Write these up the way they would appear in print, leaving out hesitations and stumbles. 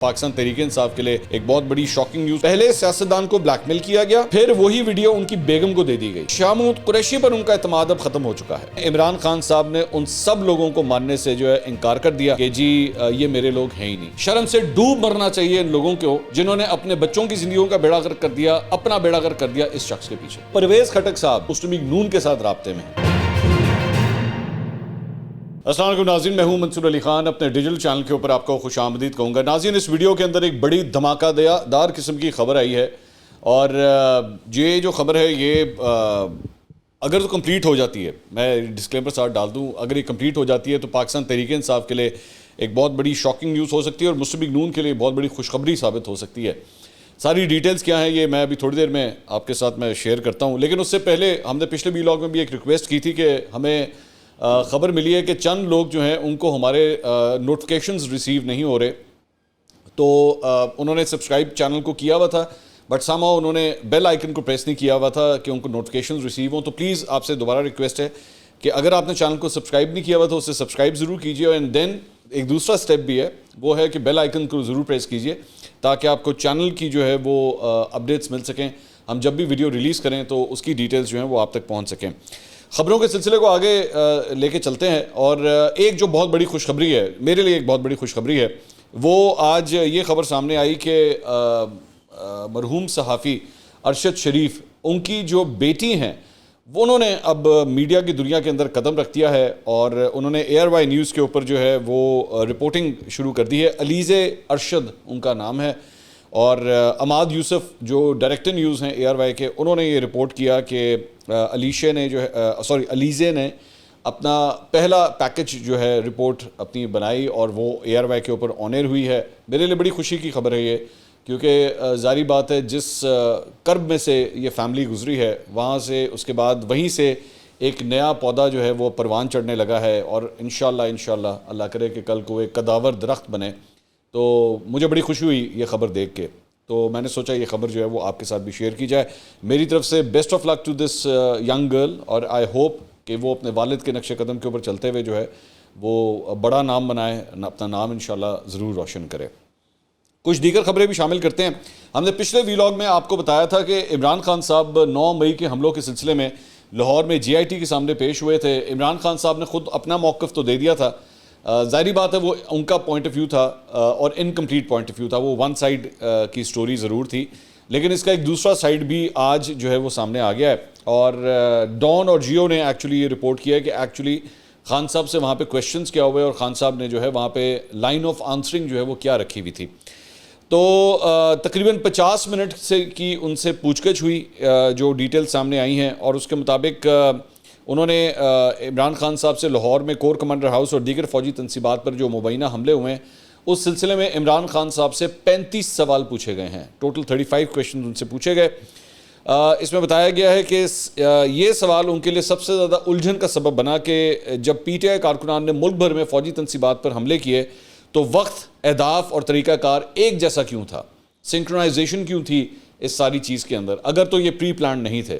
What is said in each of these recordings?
پاکستان تحریک انصاف کے لیے ایک بہت بڑی شاکنگ نیوز، پہلے سیاستدان کو بلیک میل کیا گیا، پھر وہی ویڈیو ان کی بیگم کو دے دی گئی۔ شاہ محمود قریشی پر ان کا اعتماد اب ختم ہو چکا ہے۔ عمران خان صاحب نے ان سب لوگوں کو ماننے سے جو ہے انکار کر دیا کہ جی یہ میرے لوگ ہیں ہی نہیں۔ شرم سے ڈوب مرنا چاہیے ان لوگوں کو جنہوں نے اپنے بچوں کی زندگیوں کا بیڑا غرق کر دیا، اپنا بیڑا غرق کر دیا اس شخص کے پیچھے۔ پرویز خٹک صاحب مسلم لیگ نون کے ساتھ رابطے میں ہیں۔ السلام علیکم ناظرین، میں ہوں منصور علی خان، اپنے ڈیجیٹل چینل کے اوپر آپ کو خوش آمدید کہوں گا۔ ناظرین، اس ویڈیو کے اندر ایک بڑی دھماکہ دار قسم کی خبر آئی ہے، اور یہ جو خبر ہے یہ اگر تو کمپلیٹ ہو جاتی ہے، میں ڈسکلیمر ساتھ ڈال دوں، اگر یہ کمپلیٹ ہو جاتی ہے تو پاکستان تحریک انصاف کے لیے ایک بہت بڑی شاکنگ نیوز ہو سکتی ہے، اور مسلم لیگ نون کے لیے بہت بڑی خوشخبری ثابت ہو سکتی ہے۔ ساری ڈیٹیلز کیا ہیں یہ میں ابھی تھوڑی دیر میں آپ کے ساتھ میں شیئر کرتا ہوں، لیکن اس سے پہلے ہم نے پچھلے ویلاگ میں بھی ایک ریکویسٹ کی تھی کہ ہمیں خبر ملی ہے کہ چند لوگ جو ہیں ان کو ہمارے نوٹیفیکیشنز ریسیو نہیں ہو رہے، تو انہوں نے سبسکرائب چینل کو کیا ہوا تھا، بٹ سم ہاؤ انہوں نے بیل آئیکن کو پریس نہیں کیا ہوا تھا کہ ان کو نوٹیفیکیشنز ریسیو ہوں۔ تو پلیز آپ سے دوبارہ ریکویسٹ ہے کہ اگر آپ نے چینل کو سبسکرائب نہیں کیا ہوا تو اسے سبسکرائب ضرور کیجیے، اینڈ دین ایک دوسرا سٹیپ بھی ہے، وہ ہے کہ بیل آئیکن کو ضرور پریس کیجیے تاکہ آپ کو چینل کی جو ہے وہ اپڈیٹس مل سکیں، ہم جب بھی ویڈیو ریلیز کریں تو اس کی ڈیٹیلز جو ہیں وہ آپ تک پہنچ سکیں۔ خبروں کے سلسلے کو آگے لے کے چلتے ہیں، اور ایک جو بہت بڑی خوشخبری ہے، میرے لیے ایک بہت بڑی خوشخبری ہے، وہ آج یہ خبر سامنے آئی کہ مرحوم صحافی ارشد شریف، ان کی جو بیٹی ہیں وہ انہوں نے اب میڈیا کی دنیا کے اندر قدم رکھ دیا ہے، اور انہوں نے ARY نیوز کے اوپر جو ہے وہ رپورٹنگ شروع کر دی ہے۔ علیزہ ارشد ان کا نام ہے، اور اماد یوسف جو ڈائریکٹر نیوز ہیں ARY کے، انہوں نے یہ رپورٹ کیا کہ علیزہ نے اپنا پہلا پیکج جو ہے رپورٹ اپنی بنائی، اور وہ ARY کے اوپر آن ایئر ہوئی ہے۔ میرے لیے بڑی خوشی کی خبر ہے یہ، کیونکہ ظاہری بات ہے جس کرب میں سے یہ فیملی گزری ہے، وہاں سے اس کے بعد وہیں سے ایک نیا پودا جو ہے وہ پروان چڑھنے لگا ہے، اور انشاءاللہ اللہ کرے کہ کل کو ایک قداور درخت بنے۔ تو مجھے بڑی خوشی ہوئی یہ خبر دیکھ کے، تو میں نے سوچا یہ خبر جو ہے وہ آپ کے ساتھ بھی شیئر کی جائے۔ میری طرف سے best of luck to this young girl, اور آئی ہوپ کہ وہ اپنے والد کے نقش قدم کے اوپر چلتے ہوئے جو ہے وہ بڑا نام بنائے، اپنا نام انشاءاللہ ضرور روشن کرے۔ کچھ دیگر خبریں بھی شامل کرتے ہیں۔ ہم نے پچھلے ویلاگ میں آپ کو بتایا تھا کہ عمران خان صاحب 9 مئی کے حملوں کے سلسلے میں لاہور میں GIT کے سامنے پیش ہوئے تھے۔ عمران خان صاحب نے خود اپنا موقف تو دے دیا تھا، ظاہری بات ہے وہ ان کا پوائنٹ آف ویو تھا، اور انکمپلیٹ پوائنٹ آف ویو تھا، وہ ون سائڈ کی سٹوری ضرور تھی، لیکن اس کا ایک دوسرا سائڈ بھی آج جو ہے وہ سامنے آ گیا ہے، اور ڈان اور جیو نے ایکچولی یہ رپورٹ کیا ہے کہ ایکچولی خان صاحب سے وہاں پہ کویشچنز کیا ہوئے، اور خان صاحب نے جو ہے وہاں پہ لائن آف آنسرنگ جو ہے وہ کیا رکھی ہوئی تھی۔ تو تقریباً 50 منٹ سے کی ان سے پوچھ گچھ ہوئی جو ڈیٹیل سامنے آئی ہیں، اور اس کے مطابق انہوں نے عمران خان صاحب سے لاہور میں کور کمانڈر ہاؤس اور دیگر فوجی تنصیبات پر جو مبینہ حملے ہوئے ہیں اس سلسلے میں عمران خان صاحب سے 35 سوال پوچھے گئے ہیں، ٹوٹل 35 کویشچن ان سے پوچھے گئے۔ اس میں بتایا گیا ہے کہ یہ سوال ان کے لیے سب سے زیادہ الجھن کا سبب بنا کہ جب PTI کارکنان نے ملک بھر میں فوجی تنصیبات پر حملے کیے تو وقت، اہداف اور طریقہ کار ایک جیسا کیوں تھا، سنکرونائزیشن کیوں تھی اس ساری چیز کے اندر، اگر تو یہ پری پلان نہیں تھے۔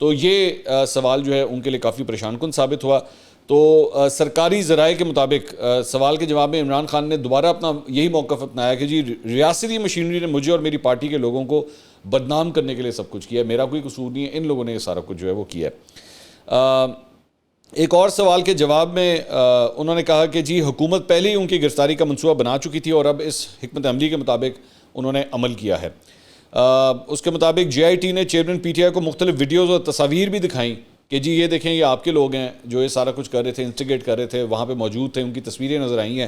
تو یہ سوال جو ہے ان کے لیے کافی پریشان کن ثابت ہوا۔ تو سرکاری ذرائع کے مطابق سوال کے جواب میں عمران خان نے دوبارہ اپنا یہی موقف اپنایا کہ جی ریاستی مشینری نے مجھے اور میری پارٹی کے لوگوں کو بدنام کرنے کے لیے سب کچھ کیا ہے، میرا کوئی قصور نہیں ہے، ان لوگوں نے یہ سارا کچھ جو ہے وہ کیا ہے۔ ایک اور سوال کے جواب میں انہوں نے کہا کہ جی حکومت پہلے ہی ان کی گرفتاری کا منصوبہ بنا چکی تھی، اور اب اس حکمت عملی کے مطابق انہوں نے عمل کیا ہے۔ اس کے مطابق GIT نے چیئرمین PTI کو مختلف ویڈیوز اور تصاویر بھی دکھائیں کہ جی یہ دیکھیں یہ آپ کے لوگ ہیں جو یہ سارا کچھ کر رہے تھے، انسٹیگیٹ کر رہے تھے، وہاں پہ موجود تھے، ان کی تصویریں نظر آئی ہیں،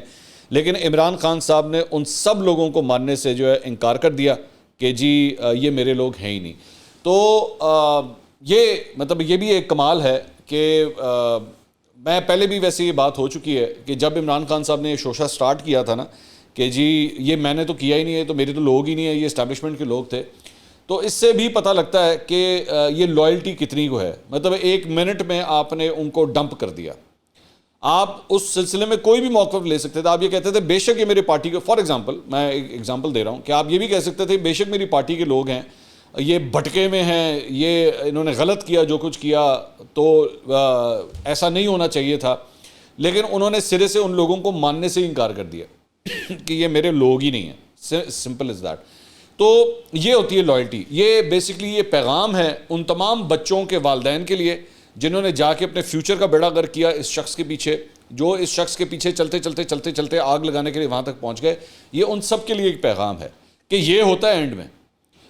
لیکن عمران خان صاحب نے ان سب لوگوں کو ماننے سے جو ہے انکار کر دیا کہ جی یہ میرے لوگ ہیں ہی نہیں۔ تو یہ مطلب یہ بھی ایک کمال ہے کہ میں پہلے بھی ویسے یہ بات ہو چکی ہے کہ جب عمران خان صاحب نے یہ شوشہ سٹارٹ کیا تھا نا کہ جی یہ میں نے تو کیا ہی نہیں ہے، تو میرے تو لوگ ہی نہیں ہیں، یہ اسٹیبلشمنٹ کے لوگ تھے، تو اس سے بھی پتہ لگتا ہے کہ یہ لائلٹی کتنی کو ہے۔ مطلب 1 منٹ میں آپ نے ان کو ڈمپ کر دیا۔ آپ اس سلسلے میں کوئی بھی موقف لے سکتے تھے، آپ یہ کہتے تھے بے شک یہ میری پارٹی کے، فار ایگزامپل میں ایک ایگزامپل دے رہا ہوں کہ آپ یہ بھی کہہ سکتے تھے بے شک میری پارٹی کے لوگ ہیں، یہ بھٹکے میں ہیں، یہ انہوں نے غلط کیا جو کچھ کیا، تو ایسا نہیں ہونا چاہیے تھا، لیکن انہوں نے سرے سے ان لوگوں کو ماننے سے انکار کر دیا کہ یہ میرے لوگ ہی نہیں ہیں۔ Simple is that. تو یہ ہوتی ہے لائلٹی. یہ بیسکلی یہ پیغام ہے ان تمام بچوں کے والدین کے لیے جنہوں نے جا کے اپنے فیوچر کا بیڑا غرق کیا اس شخص کے پیچھے, جو اس شخص کے پیچھے چلتے آگ لگانے کے لیے وہاں تک پہنچ گئے. یہ ان سب کے لیے ایک پیغام ہے کہ یہ ہوتا ہے اینڈ میں.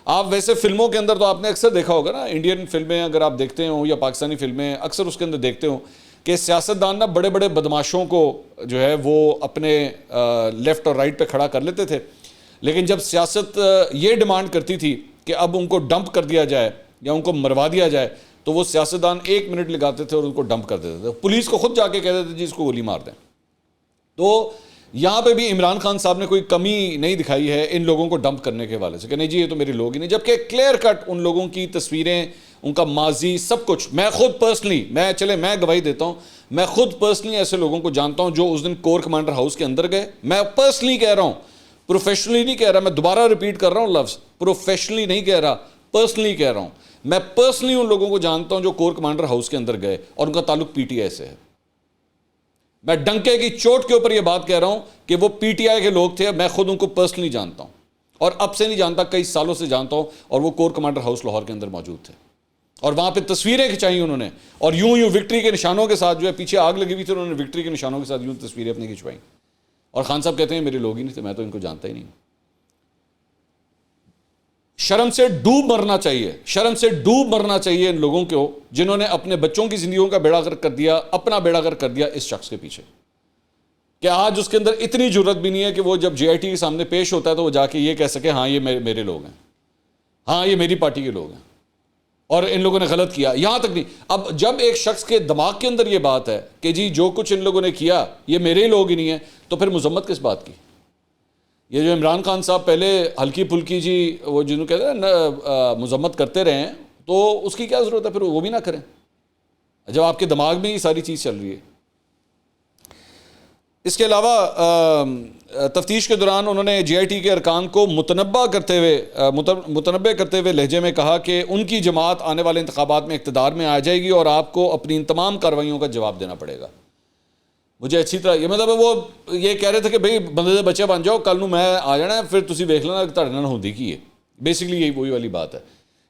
آپ ویسے فلموں کے اندر تو آپ نے اکثر دیکھا ہوگا نا, انڈین فلمیں اگر آپ دیکھتے ہوں یا پاکستانی فلمیں, اکثر اس کے اندر دیکھتے ہوں کہ سیاستدان نا بڑے بڑے بدماشوں کو جو ہے وہ اپنے لیفٹ اور رائٹ پہ کھڑا کر لیتے تھے, لیکن جب سیاست یہ ڈیمانڈ کرتی تھی کہ اب ان کو ڈمپ کر دیا جائے یا ان کو مروا دیا جائے تو وہ سیاستدان 1 منٹ لگاتے تھے اور ان کو ڈمپ کر دیتے تھے. پولیس کو خود جا کے کہہ دیتے تھے جی اس کو گولی مار دیں. تو یہاں پہ بھی عمران خان صاحب نے کوئی کمی نہیں دکھائی ہے ان لوگوں کو ڈمپ کرنے کے حوالے سے کہ نہیں جی یہ تو میرے لوگ ہی نہیں, جبکہ کلیئر کٹ ان لوگوں کی تصویریں, ان کا ماضی, سب کچھ. میں خود پرسنلی میں گواہی دیتا ہوں, میں خود پرسنلی ایسے لوگوں کو جانتا ہوں جو اس دن کور کمانڈر ہاؤس کے اندر گئے. میں پرسنلی کہہ رہا ہوں, پروفیشنلی نہیں کہہ رہا, میں دوبارہ ریپیٹ کر رہا ہوں لفظ, پروفیشنلی نہیں کہہ رہا, پرسنلی کہہ رہا ہوں. میں پرسنلی ان لوگوں کو جانتا ہوں جو کور کمانڈر ہاؤس کے اندر گئے اور ان کا تعلق پی ٹی آئی سے ہے. میں ڈنکے کی چوٹ کے اوپر یہ بات کہہ رہا ہوں کہ وہ پی ٹی آئی کے لوگ تھے. میں خود ان کو پرسنلی جانتا ہوں اور اب سے نہیں جانتا, کئی سالوں سے جانتا ہوں, اور وہ کور کمانڈر ہاؤس لاہور کے اندر موجود تھے اور وہاں پہ تصویریں کھنچائی انہوں نے, اور یوں وکٹری کے نشانوں کے ساتھ جو ہے پیچھے آگ لگی ہوئی تھی, انہوں نے وکٹری کے نشانوں کے ساتھ یوں تصویریں اپنی کھنچوائیں. اور خان صاحب کہتے ہیں میرے لوگ ہی نہیں تھے, میں تو ان کو جانتا ہی نہیں. شرم سے ڈوب مرنا چاہیے, شرم سے ڈوب مرنا چاہیے ان لوگوں کو جنہوں نے اپنے بچوں کی زندگیوں کا بیڑا غرق کر دیا, اپنا بیڑا غرق کر دیا اس شخص کے پیچھے, کہ آج اس کے اندر اتنی جرت بھی نہیں ہے کہ وہ جب جے آئی ٹی کے سامنے پیش ہوتا ہے تو وہ جا کے یہ کہہ سکے ہاں یہ میرے لوگ ہیں, ہاں یہ میری پارٹی کے لوگ ہیں اور ان لوگوں نے غلط کیا. یہاں تک نہیں, اب جب ایک شخص کے دماغ کے اندر یہ بات ہے کہ جی جو کچھ ان لوگوں نے کیا یہ میرے لوگ ہی نہیں ہیں, تو پھر مذمت کس بات کی؟ یہ جو عمران خان صاحب پہلے ہلکی پھلکی جی وہ جنہوں کہتے ہیں مذمت کرتے رہے ہیں, تو اس کی کیا ضرورت ہے, پھر وہ بھی نہ کریں جب آپ کے دماغ میں یہ ساری چیز چل رہی ہے. اس کے علاوہ تفتیش کے دوران انہوں نے جے آئی ٹی کے ارکان کو متنبع کرتے ہوئے لہجے میں کہا کہ ان کی جماعت آنے والے انتخابات میں اقتدار میں آ جائے گی اور آپ کو اپنی ان تمام کارروائیوں کا جواب دینا پڑے گا. مجھے اچھی طرح یہ مطلب وہ یہ کہہ رہے تھے کہ بھئی بندے دے بچے بن جاؤ, کل نو میں آ جانا ہے, پھر تسی دیکھ لینا کہ تہاڈے نال ہوندی کی ہے. بیسکلی یہی وہی والی بات ہے.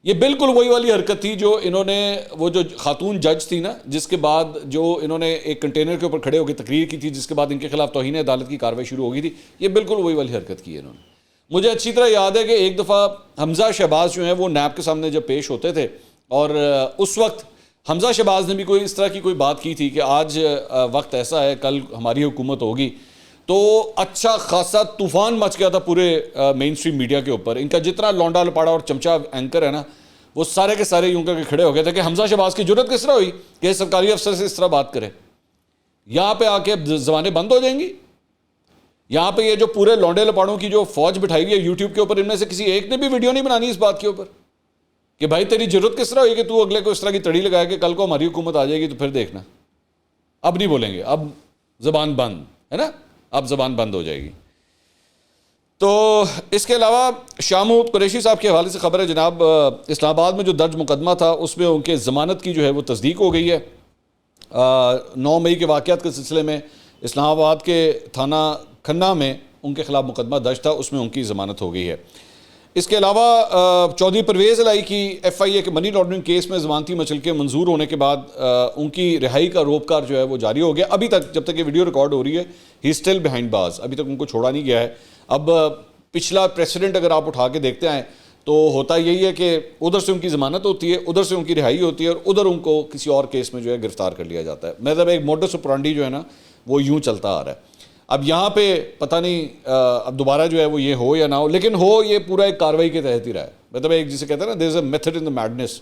یہ بالکل وہی والی حرکت تھی جو انہوں نے, وہ جو خاتون جج تھی نا, جس کے بعد جو انہوں نے ایک کنٹینر کے اوپر کھڑے ہو کے تقریر کی تھی, جس کے بعد ان کے خلاف توہین عدالت کی کارروائی شروع ہو گئی تھی. یہ بالکل وہی والی حرکت کی ہے انہوں نے. مجھے اچھی طرح یاد ہے کہ ایک دفعہ حمزہ شہباز جو ہیں وہ نیب کے سامنے جب پیش ہوتے تھے, اور اس وقت حمزہ شہباز نے بھی کوئی اس طرح کی کوئی بات کی تھی کہ آج وقت ایسا ہے, کل ہماری حکومت ہوگی, تو اچھا خاصا طوفان مچ گیا تھا پورے مین سٹریم میڈیا کے اوپر. ان کا جتنا لونڈا لپاڑا اور چمچا اینکر ہے نا, وہ سارے کے سارے یوں کر کے کھڑے ہو گئے تھے کہ حمزہ شہباز کی جرت کس طرح ہوئی کہ سرکاری افسر سے اس طرح بات کرے, یہاں پہ آ کے زبانیں بند ہو جائیں گی. یہاں پہ یہ جو پورے لونڈے لپاڑوں کی جو فوج بٹھائی ہوئی ہے یوٹیوب کے اوپر, ان میں سے کسی ایک نے بھی ویڈیو نہیں بنانی اس بات کے اوپر کہ بھائی تیری ضرورت کس طرح ہوئی کہ تو اگلے کو اس طرح کی تڑی لگائے کہ کل کو ہماری حکومت آ جائے گی تو پھر دیکھنا. اب نہیں بولیں گے, اب زبان بند ہے نا, اب زبان بند ہو جائے گی. تو اس کے علاوہ شاہ محمود قریشی صاحب کے حوالے سے خبر ہے جناب, اسلام آباد میں جو درج مقدمہ تھا اس میں ان کے ضمانت کی جو ہے وہ تصدیق ہو گئی ہے. 9 مئی کے واقعات کے سلسلے میں اسلام آباد کے تھانہ کھنہ میں ان کے خلاف مقدمہ درج تھا, اس میں ان کی ضمانت ہو گئی ہے. اس کے علاوہ چودھری پرویز الہی کی ایف آئی اے کے منی لانڈرنگ کیس میں ضمانتی مچلکے منظور ہونے کے بعد ان کی رہائی کا روپکار جو ہے وہ جاری ہو گیا. ابھی تک جب تک یہ ویڈیو ریکارڈ ہو رہی ہے ہی اسٹل بیہائنڈ بارز, ابھی تک ان کو چھوڑا نہیں گیا ہے. اب پچھلا پریسیڈنٹ اگر آپ اٹھا کے دیکھتے ہیں تو ہوتا یہی ہے کہ ادھر سے ان کی ضمانت ہوتی ہے, ادھر سے ان کی رہائی ہوتی ہے, اور ادھر ان کو کسی اور کیس میں جو ہے گرفتار کر لیا جاتا ہے. مطلب ایک موڈس اپرانڈی جو ہے نا وہ یوں چلتا آ رہا ہے. اب یہاں پہ پتہ نہیں اب دوبارہ جو ہے وہ یہ ہو یا نہ ہو, لیکن ہو یہ پورا ایک کاروائی کے تحت ہی رہا ہے. مطلب ایک جسے کہتے ہیں نا there is a method in the madness,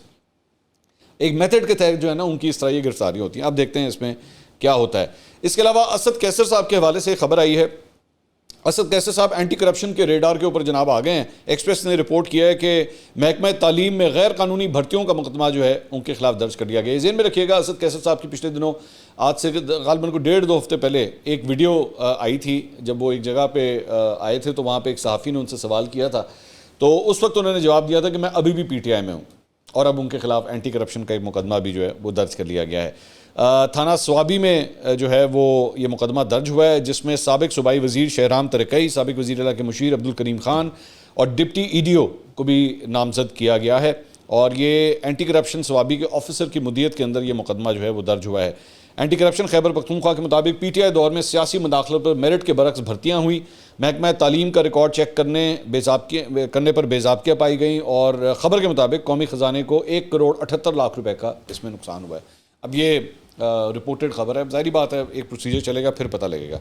ایک میتھڈ کے تحت جو ہے نا ان کی اس طرح یہ گرفتاری ہوتی ہیں. اب دیکھتے ہیں اس میں کیا ہوتا ہے. اس کے علاوہ اسد کیسر صاحب کے حوالے سے خبر آئی ہے. اسد کیسر صاحب اینٹی کرپشن کے ریڈار کے اوپر جناب آ گئے ہیں. ایکسپریس نے رپورٹ کیا ہے کہ محکمہ تعلیم میں غیر قانونی بھرتیوں کا مقدمہ جو ہے ان کے خلاف درج کر لیا گیا ہے. ذہن میں رکھیے گا اسد کیسر صاحب کی پچھلے دنوں آج سے غالباً کو 1.5-2 ہفتے پہلے ایک ویڈیو آئی تھی, جب وہ ایک جگہ پہ آئے تھے تو وہاں پہ ایک صحافی نے ان سے سوال کیا تھا, تو اس وقت انہوں نے جواب دیا تھا کہ میں ابھی بھی پی ٹی آئی میں ہوں, اور اب ان کے خلاف اینٹی کرپشن کا ایک مقدمہ بھی جو ہے وہ درج کر لیا گیا ہے. تھانہ سوابی میں جو ہے وہ یہ مقدمہ درج ہوا ہے، جس میں سابق صوبائی وزیر شہرام ترکئی، سابق وزیر اعلیٰ کے مشیر عبدالکریم خان اور ڈپٹی ای ڈی او کو بھی نامزد کیا گیا ہے، اور یہ اینٹی کرپشن سوابی کے آفیسر کی مدیت کے اندر یہ مقدمہ جو ہے وہ درج ہوا ہے۔ اینٹی کرپشن خیبر پختونخوا کے مطابق پی ٹی آئی دور میں سیاسی مداخلت پر میرٹ کے برعکس بھرتیاں ہوئی، محکمہ تعلیم کا ریکارڈ چیک کرنے پر بے ضابطگیاں پائی گئیں، اور خبر کے مطابق قومی خزانے کو 1,78,00,000 روپے کا اس میں نقصان ہوا ہے۔ اب یہ رپورٹڈ خبر ہے، ظاہری بات ہے ایک پروسیجر چلے گا پھر پتہ لگے گا۔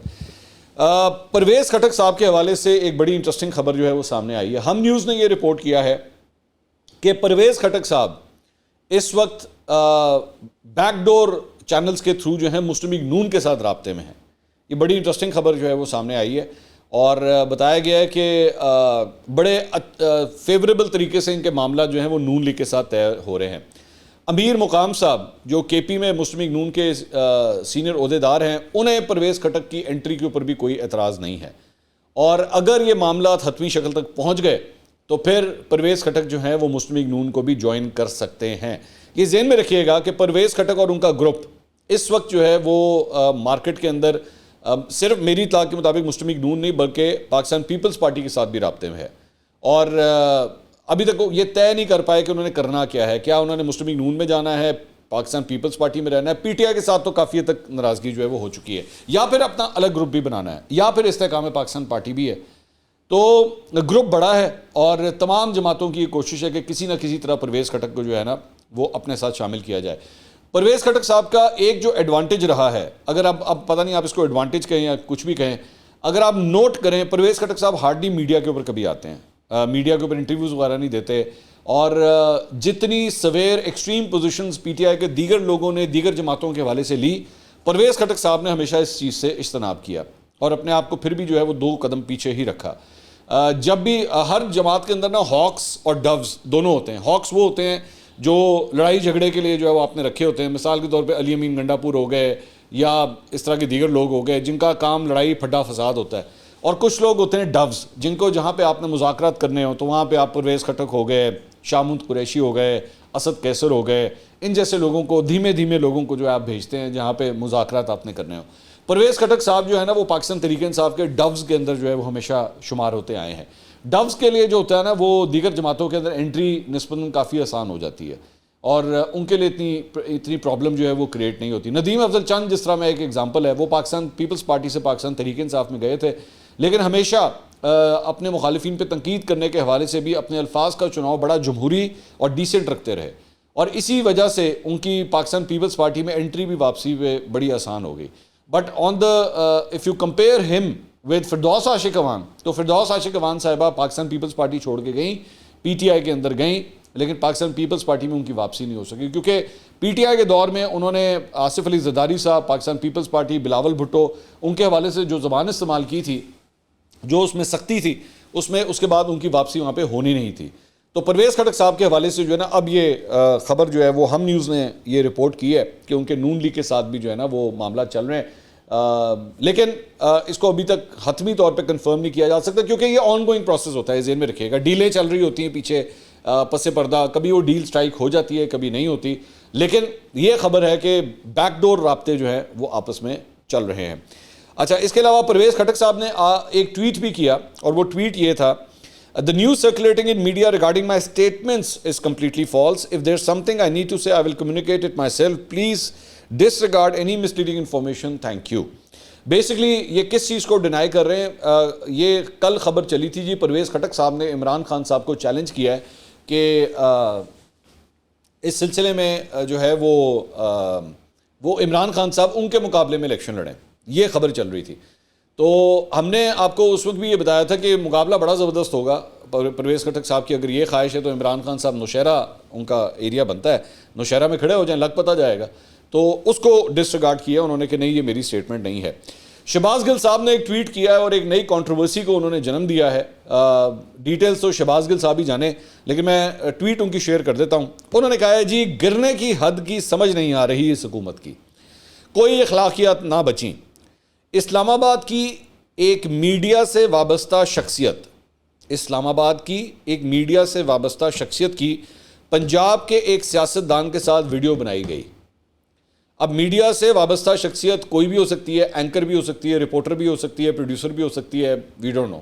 پرویز خٹک صاحب کے حوالے سے ایک بڑی انٹرسٹنگ خبر جو ہے وہ سامنے آئی ہے۔ ہم نیوز نے یہ رپورٹ کیا ہے کہ پرویز خٹک صاحب اس وقت بیک ڈور چینلز کے تھرو جو ہے مسلم لیگ نون کے ساتھ رابطے میں ہیں۔ یہ بڑی انٹرسٹنگ خبر جو ہے وہ سامنے آئی ہے، اور بتایا گیا ہے کہ بڑے فیوریبل طریقے سے ان کے معاملات جو ہیں وہ نون لیگ کے ساتھ طے ہو رہے ہیں۔ امیر مقام صاحب جو کے پی میں مسلم لیگ نون کے سینئر عہدیدار ہیں، انہیں پرویز خٹک کی انٹری کے اوپر بھی کوئی اعتراض نہیں ہے، اور اگر یہ معاملات حتمی شکل تک پہنچ گئے تو پھر پرویز خٹک جو ہیں وہ مسلم لیگ نون کو بھی جوائن کر سکتے ہیں۔ یہ ذہن میں رکھیے گا کہ پرویز خٹک اور ان کا گروپ اس وقت جو ہے وہ مارکیٹ کے اندر صرف میری اطلاع کے مطابق مسلم لیگ نون نہیں بلکہ پاکستان پیپلز پارٹی کے ساتھ بھی رابطے میں ہے، اور ابھی تک یہ طے نہیں کر پائے کہ انہوں نے کرنا کیا ہے، کیا انہوں نے مسلم لیگ نون میں جانا ہے، پاکستان پیپلز پارٹی میں رہنا ہے۔ پی ٹی آئی کے ساتھ تو کافی حد تک ناراضگی جو ہے وہ ہو چکی ہے، یا پھر اپنا الگ گروپ بھی بنانا ہے، یا پھر استحکام پاکستان پارٹی بھی ہے۔ تو گروپ بڑا ہے، اور تمام جماعتوں کی یہ کوشش ہے کہ کسی نہ کسی طرح پرویز خٹک کو جو ہے نا وہ اپنے ساتھ شامل کیا جائے۔ پرویز خٹک صاحب کا ایک جو ایڈوانٹیج رہا ہے، اگر اب پتہ نہیں آپ اس کو ایڈوانٹیج کہیں یا کچھ بھی کہیں، اگر آپ نوٹ کریں پرویز خٹک صاحب ہارڈلی میڈیا کے اوپر کبھی آتے ہیں، میڈیا کے اوپر انٹرویوز وغیرہ نہیں دیتے، اور جتنی سویر ایکسٹریم پوزیشنز پی ٹی آئی کے دیگر لوگوں نے دیگر جماعتوں کے حوالے سے لی، پرویز خٹک صاحب نے ہمیشہ اس چیز سے اجتناب کیا، اور اپنے آپ کو پھر بھی جو ہے وہ 2 قدم پیچھے ہی رکھا۔ جب بھی ہر جماعت کے اندر نا ہاکس اور ڈوز دونوں ہوتے ہیں۔ ہاکس وہ ہوتے ہیں جو لڑائی جھگڑے کے لیے جو ہے وہ آپ نے رکھے ہوتے ہیں، مثال کے طور پہ علی امین گنڈا پور ہو گئے یا اس طرح کے دیگر لوگ ہو گئے جن کا کام لڑائی پھڈا فساد ہوتا ہے، اور کچھ لوگ ہوتے ہیں ڈوز جن کو جہاں پہ آپ نے مذاکرات کرنے ہوں تو وہاں پہ آپ پرویز خٹک ہو گئے، شامونت قریشی ہو گئے، اسد کیسر ہو گئے، ان جیسے لوگوں کو دھیمے دھیمے لوگوں کو جو ہے آپ بھیجتے ہیں جہاں پہ مذاکرات آپ نے کرنے ہوں۔ پرویز خٹک صاحب جو ہے نا وہ پاکستان تحریک انصاف کے ڈوز کے اندر جو ہے وہ ہمیشہ شمار ہوتے آئے ہیں۔ ڈوز کے لیے جو ہوتا ہے نا وہ دیگر جماعتوں کے اندر انٹری نسبتاً کافی آسان ہو جاتی ہے، اور ان کے لیے اتنی پرابلم جو ہے وہ کریٹ نہیں ہوتی۔ ندیم افضل چند جس طرح میں ایک ایگزامپل ہے، وہ پاکستان پیپلز پارٹی سے پاکستان تحریک انصاف میں گئے تھے، لیکن ہمیشہ اپنے مخالفین پہ تنقید کرنے کے حوالے سے بھی اپنے الفاظ کا چناؤ بڑا جمہوری اور ڈیسنٹ رکھتے رہے، اور اسی وجہ سے ان کی پاکستان پیپلز پارٹی میں انٹری بھی واپسی پہ بڑی آسان ہو گئی۔ But on the if you compare ہم ود فردوس عاشق اوان، تو فردوس عاشق اوان صاحبہ پاکستان پیپلز پارٹی چھوڑ کے گئیں، پی ٹی آئی کے اندر گئیں، لیکن پاکستان پیپلز پارٹی میں ان کی واپسی نہیں ہو سکی، کیونکہ پی ٹی آئی کے دور میں انہوں نے آصف علی زرداری صاحب، پاکستان پیپلز پارٹی، بلاول بھٹو، ان کے حوالے سے جو زبان استعمال کی تھی، جو اس میں سختی تھی، اس کے بعد ان کی واپسی وہاں پہ ہونی نہیں تھی۔ تو پرویز خٹک صاحب کے حوالے سے جو ہے نا اب یہ خبر جو ہے وہ ہم نیوز نے یہ رپورٹ کی ہے کہ ان کے نون لیگ کے ساتھ بھی جو ہے نا وہ معاملات چل رہے ہیں، لیکن اس کو ابھی تک حتمی طور پہ کنفرم نہیں کیا جا سکتا، کیونکہ یہ آن گوئنگ پروسیس ہوتا ہے، ذہن میں رکھیے گا، ڈیلیں چل رہی ہوتی ہیں پیچھے پس پردہ، کبھی وہ ڈیل سٹرائک ہو جاتی ہے کبھی نہیں ہوتی، لیکن یہ خبر ہے کہ بیک ڈور رابطے جو ہیں وہ آپس میں چل رہے ہیں۔ اچھا، اس کے علاوہ پرویز خٹک صاحب نے ایک ٹویٹ بھی کیا، اور وہ ٹویٹ یہ تھا: The news circulating in media regarding my statements is completely false. If there's something I need to say, I will communicate it myself. Please disregard any misleading information. Thank you. Basically یہ کس چیز کو deny کر رہے ہیں؟ یہ کل خبر چلی تھی جی، پرویز خٹک صاحب نے عمران خان صاحب کو چیلنج کیا ہے کہ اس سلسلے میں جو ہے وہ عمران خان صاحب ان کے مقابلے میں الیکشن لڑیں، یہ خبر چل رہی تھی۔ تو ہم نے آپ کو اس وقت بھی یہ بتایا تھا کہ مقابلہ بڑا زبردست ہوگا پرویز خٹک صاحب کی، اگر یہ خواہش ہے تو عمران خان صاحب نوشہرہ ان کا ایریا بنتا ہے، نوشہرہ میں کھڑے ہو جائیں، لگ پتہ جائے گا۔ تو اس کو ڈسریگارڈ کیا انہوں نے کہ نہیں، یہ میری سٹیٹمنٹ نہیں ہے۔ شہباز گل صاحب نے ایک ٹویٹ کیا ہے اور ایک نئی کنٹروورسی کو انہوں نے جنم دیا ہے۔ ڈیٹیلز تو شہباز گل صاحب ہی جانے، لیکن میں ٹویٹ ان کی شیئر کر دیتا ہوں۔ انہوں نے کہا ہے جی، گرنے کی حد کی سمجھ نہیں آ رہی اس حکومت کی، کوئی اخلاقیات نہ بچیں۔ اسلام آباد کی ایک میڈیا سے وابستہ شخصیت، اسلام آباد کی ایک میڈیا سے وابستہ شخصیت کی پنجاب کے ایک سیاستدان کے ساتھ ویڈیو بنائی گئی۔ اب میڈیا سے وابستہ شخصیت کوئی بھی ہو سکتی ہے، اینکر بھی ہو سکتی ہے، رپورٹر بھی ہو سکتی ہے، پروڈیوسر بھی ہو سکتی ہے، وی ڈونٹ نو.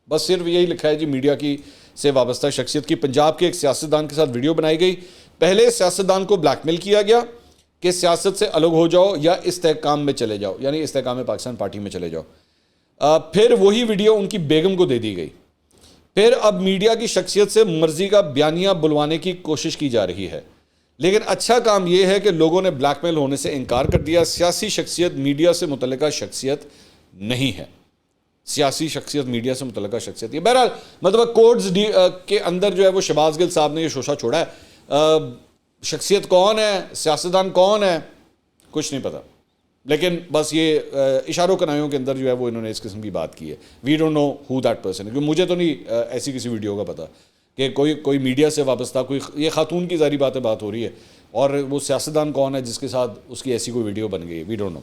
بس صرف یہی لکھا ہے جی میڈیا کی سے وابستہ شخصیت کی پنجاب کے ایک سیاستدان کے ساتھ ویڈیو بنائی گئی. پہلے سیاستدان کو بلیک میل کیا گیا کہ سیاست سے الگ ہو جاؤ یا استحکام میں چلے جاؤ، یعنی استحکام پاکستان پارٹی میں چلے جاؤ. پھر وہی ویڈیو ان کی بیگم کو دے دی گئی. پھر اب میڈیا کی شخصیت سے مرضی کا بیانیہ بلوانے کی کوشش کی جا رہی ہے. لیکن اچھا کام یہ ہے کہ لوگوں نے بلیک میل ہونے سے انکار کر دیا. سیاسی شخصیت میڈیا سے متعلقہ شخصیت نہیں ہے. سیاسی شخصیت میڈیا سے متعلقہ شخصیت یہ بہرحال مطلب کوڈز کے اندر جو ہے وہ شہباز گل صاحب نے یہ شوشہ چھوڑا ہے. شخصیت کون ہے، سیاستدان کون ہے، کچھ نہیں پتا. لیکن بس یہ اشاروں کنایوں کے اندر جو ہے وہ انہوں نے اس قسم کی بات کی ہے. We don't know who that person. کیونکہ مجھے تو نہیں ایسی کسی ویڈیو کا پتا کہ کوئی میڈیا سے وابستہ کوئی یہ خاتون کی ظاہری بات ہو رہی ہے اور وہ سیاستدان کون ہے جس کے ساتھ اس کی ایسی کوئی ویڈیو بن گئی. We don't know.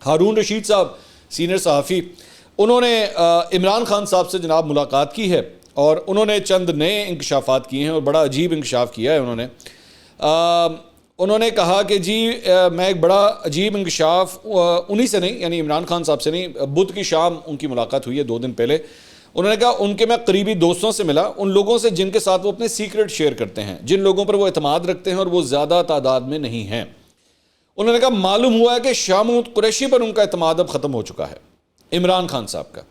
Haroon Rashid صاحب سینئر صحافی، انہوں نے عمران خان صاحب سے جناب ملاقات کی ہے اور انہوں نے چند نئے انکشافات کیے ہیں اور بڑا عجیب انکشاف کیا ہے. انہوں نے کہا کہ جی میں ایک بڑا عجیب انکشاف انہی سے نہیں، یعنی عمران خان صاحب سے نہیں، بدھ کی شام ان کی ملاقات ہوئی ہے 2 دن پہلے. انہوں نے کہا ان کے میں قریبی دوستوں سے ملا، ان لوگوں سے جن کے ساتھ وہ اپنے سیکرٹ شیئر کرتے ہیں، جن لوگوں پر وہ اعتماد رکھتے ہیں اور وہ زیادہ تعداد میں نہیں ہیں. انہوں نے کہا معلوم ہوا ہے کہ شاہ محمود قریشی پر ان کا اعتماد اب ختم ہو چکا ہے، عمران خان صاحب کا.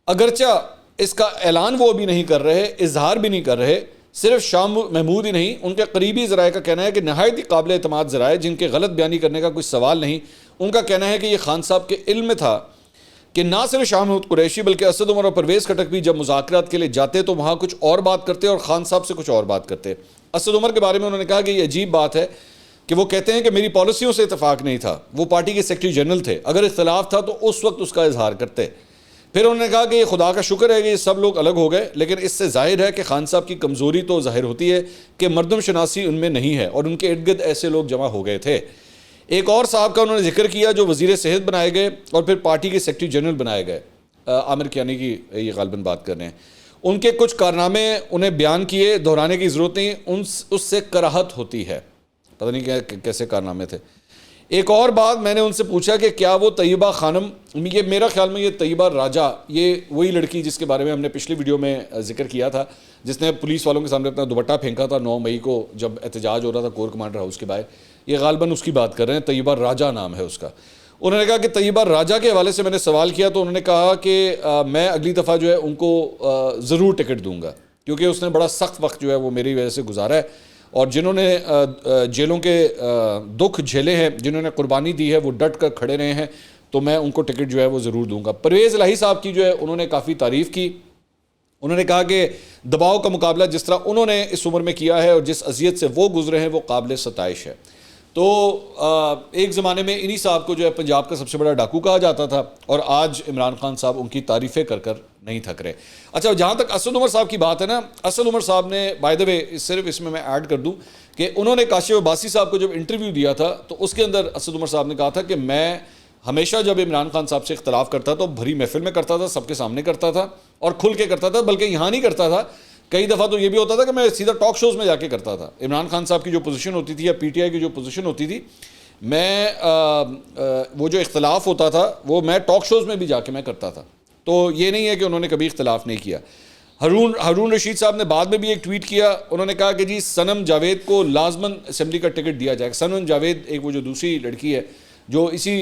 اگرچہ اس کا اعلان وہ ابھی نہیں کر رہے، اظہار بھی نہیں کر رہے. صرف شاہ محمود ہی نہیں، ان کے قریبی ذرائع کا کہنا ہے کہ نہایت ہی قابل اعتماد ذرائع جن کے غلط بیانی کرنے کا کوئی سوال نہیں، ان کا کہنا ہے کہ یہ خان صاحب کے علم میں تھا کہ نہ صرف شاہ محمود قریشی بلکہ اسد عمر اور پرویز خٹک بھی جب مذاکرات کے لیے جاتے تو وہاں کچھ اور بات کرتے اور خان صاحب سے کچھ اور بات کرتے. اسد عمر کے بارے میں انہوں نے کہا کہ یہ عجیب بات ہے کہ وہ کہتے ہیں کہ میری پالیسیوں سے اتفاق نہیں تھا، وہ پارٹی کے سیکرٹری جنرل تھے، اگر اختلاف تھا تو اس وقت اس کا اظہار کرتے. پھر انہوں نے کہا کہ یہ خدا کا شکر ہے کہ یہ سب لوگ الگ ہو گئے، لیکن اس سے ظاہر ہے کہ خان صاحب کی کمزوری تو ظاہر ہوتی ہے کہ مردم شناسی ان میں نہیں ہے اور ان کے ارد گرد ایسے لوگ جمع ہو گئے تھے. ایک اور صاحب کا انہوں نے ذکر کیا جو وزیر صحت بنائے گئے اور پھر پارٹی کے سیکرٹری جنرل بنائے گئے، عامر کیانی کی یہ غالباً بات کر رہے ہیں. ان کے کچھ کارنامے انہیں بیان کیے، دہرانے کی ضرورت نہیں، اس سے کراہت ہوتی ہے. پتہ نہیں کیسے کارنامے تھے. ایک اور بات میں نے ان سے پوچھا کہ کیا وہ طیبہ خانم، یہ میرا خیال میں یہ طیبہ راجہ، یہ وہی لڑکی جس کے بارے میں ہم نے پچھلی ویڈیو میں ذکر کیا تھا، جس نے پولیس والوں کے سامنے اپنا دوپٹہ پھینکا تھا 9 مئی کو جب احتجاج ہو رہا تھا کور کمانڈر ہاؤس کے باہر. یہ غالباً اس کی بات کر رہے ہیں، طیبہ راجہ نام ہے اس کا. انہوں نے کہا کہ طیبہ راجہ کے حوالے سے میں نے سوال کیا تو انہوں نے کہا کہ میں اگلی دفعہ جو ہے ان کو ضرور ٹکٹ دوں گا کیونکہ اس نے بڑا سخت وقت جو ہے وہ میری وجہ سے گزارا ہے اور جنہوں نے جیلوں کے دکھ جھیلے ہیں، جنہوں نے قربانی دی ہے، وہ ڈٹ کر کھڑے رہے ہیں، تو میں ان کو ٹکٹ جو ہے وہ ضرور دوں گا. پرویز الہی صاحب کی جو ہے انہوں نے کافی تعریف کی. انہوں نے کہا کہ دباؤ کا مقابلہ جس طرح انہوں نے اس عمر میں کیا ہے اور جس اذیت سے وہ گزرے ہیں وہ قابل ستائش ہے. تو ایک زمانے میں انہی صاحب کو جو ہے پنجاب کا سب سے بڑا ڈاکو کہا جاتا تھا اور آج عمران خان صاحب ان کی تعریفیں کر کر نہیں تھک رہے. اچھا، جہاں تک اسد عمر صاحب کی بات ہے نا، اسد عمر صاحب نے بائی دا وے صرف اس میں ایڈ کر دوں کہ انہوں نے کاشف عباسی صاحب کو جب انٹرویو دیا تھا تو اس کے اندر اسد عمر صاحب نے کہا تھا کہ میں ہمیشہ جب عمران خان صاحب سے اختلاف کرتا تو بھری محفل میں کرتا تھا، سب کے سامنے کرتا تھا اور کھل کے کرتا تھا، بلکہ یہاں نہیں کرتا تھا. کئی دفعہ تو یہ بھی ہوتا تھا کہ میں سیدھا ٹاک شوز میں جا کے کرتا تھا. عمران خان صاحب کی جو پوزیشن ہوتی تھی یا پی ٹی آئی کی جو پوزیشن ہوتی تھی، میں وہ جو اختلاف ہوتا تھا وہ میں ٹاک شوز میں بھی جا کے میں کرتا تھا. تو یہ نہیں ہے کہ انہوں نے کبھی اختلاف نہیں کیا. ہارون رشید صاحب نے بعد میں بھی ایک ٹویٹ کیا. انہوں نے کہا کہ جی سنم جاوید کو لازماً اسمبلی کا ٹکٹ دیا جائے گا. سنم جاوید ایک وہ جو دوسری لڑکی ہے جو اسی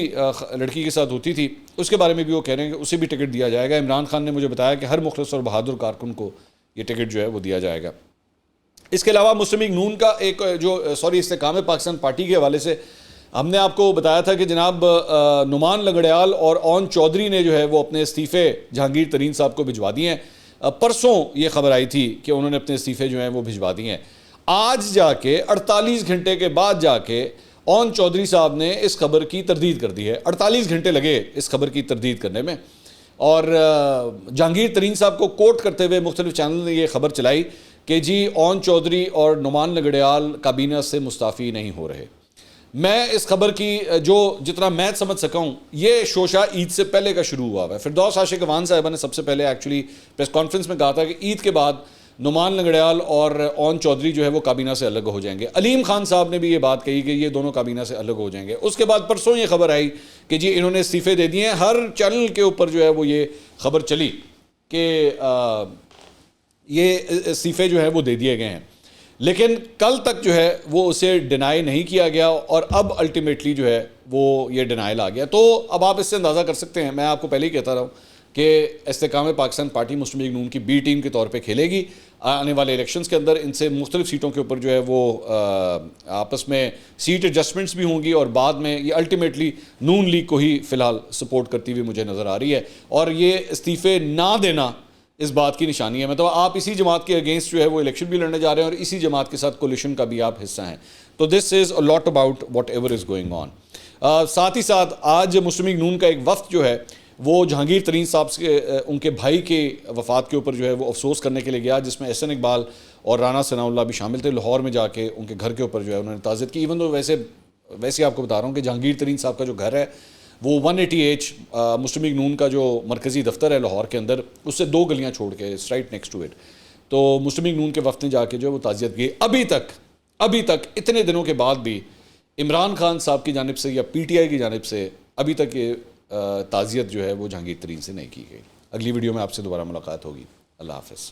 لڑکی کے ساتھ ہوتی تھی، اس کے بارے میں بھی وہ کہہ رہے ہیں کہ اسے بھی ٹکٹ دیا جائے گا. عمران خان نے مجھے بتایا کہ ہر مخلص اور بہادر کارکن کو یہ ٹکٹ جو ہے وہ دیا جائے گا. اس کے علاوہ مسلم لیگ نون کا ایک جو استحکام پاکستان پارٹی کے حوالے سے ہم نے آپ کو بتایا تھا کہ جناب نعمان لنگڑیال اور اون چودھری نے جو ہے وہ اپنے استعفے جہانگیر ترین صاحب کو بھجوا دیے ہیں. پرسوں یہ خبر آئی تھی کہ انہوں نے اپنے استعفے جو ہیں وہ بھجوا دیے ہیں. آج جا کے 48 گھنٹے کے بعد جا کے اون چودھری صاحب نے اس خبر کی تردید کر دی ہے. 48 گھنٹے لگے اس خبر کی تردید کرنے میں اور جہانگیر ترین صاحب کو کوٹ کرتے ہوئے مختلف چینل نے یہ خبر چلائی کہ جی اون چودھری اور نعمان لنگڑیال کابینہ سے مستعفی نہیں ہو رہے. میں اس خبر کی جو جتنا میں سمجھ سکا ہوں یہ شوشہ عید سے پہلے کا شروع ہوا ہے. فردوس عاشق وان صاحبہ نے سب سے پہلے ایکچولی پریس کانفرنس میں کہا تھا کہ عید کے بعد نعمان لنگڑیال اور اون چودھری جو ہے وہ کابینہ سے الگ ہو جائیں گے. علیم خان صاحب نے بھی یہ بات کہی کہ یہ دونوں کابینہ سے الگ ہو جائیں گے. اس کے بعد پرسوں یہ خبر آئی کہ جی انہوں نے استعفے دے دیے ہیں. ہر چینل کے اوپر جو ہے وہ یہ خبر چلی کہ یہ استعفے جو ہے وہ دے دیے گئے ہیں, لیکن کل تک جو ہے وہ اسے ڈینائی نہیں کیا گیا, اور اب الٹیمیٹلی جو ہے وہ یہ ڈینائل آ گیا. تو اب آپ اس سے اندازہ کر سکتے ہیں, میں آپ کو پہلے ہی کہتا رہا ہوں کہ استحکام پاکستان پارٹی مسلم لیگ نون کی بی ٹیم کے طور پہ کھیلے گی آنے والے الیکشنز کے اندر. ان سے مختلف سیٹوں کے اوپر جو ہے وہ آپس میں سیٹ ایڈجسٹمنٹس بھی ہوں گی, اور بعد میں یہ الٹیمیٹلی نون لیگ کو ہی فی الحال سپورٹ کرتی ہوئی مجھے نظر آ رہی ہے. اور یہ استعفے نہ دینا اس بات کی نشانی ہے, مطلب آپ اسی جماعت کے اگینسٹ جو ہے وہ الیکشن بھی لڑنے جا رہے ہیں, اور اسی جماعت کے ساتھ کولیشن کا بھی آپ حصہ ہیں. تو this is a lot about whatever is going on. ساتھ ہی ساتھ آج مسلم لیگ نون کا ایک وفد جو ہے وہ جہانگیر ترین صاحب سے ان کے بھائی کے وفات کے اوپر جو ہے وہ افسوس کرنے کے لیے گیا, جس میں احسن اقبال اور رانا ثناء اللہ بھی شامل تھے. لاہور میں جا کے ان کے گھر کے اوپر جو ہے انہوں نے تعزیت کی. ایون تو ویسے آپ کو بتا رہا ہوں کہ جہانگیر ترین صاحب کا جو گھر ہے وہ 180H مسلم لیگ نون کا جو مرکزی دفتر ہے لاہور کے اندر, اس سے 2 گلیاں چھوڑ کے رائٹ نیکسٹ ٹو اٹ. تو مسلم لیگ نون کے وفد نے جا کے جو ہے وہ تعزیت کی. ابھی تک اتنے دنوں کے بعد بھی عمران خان صاحب کی جانب سے یا پی ٹی آئی کی جانب سے ابھی تک یہ تعزیت جو ہے وہ جہانگیر ترین سے نہیں کی گئی. اگلی ویڈیو میں آپ سے دوبارہ ملاقات ہوگی. اللہ حافظ.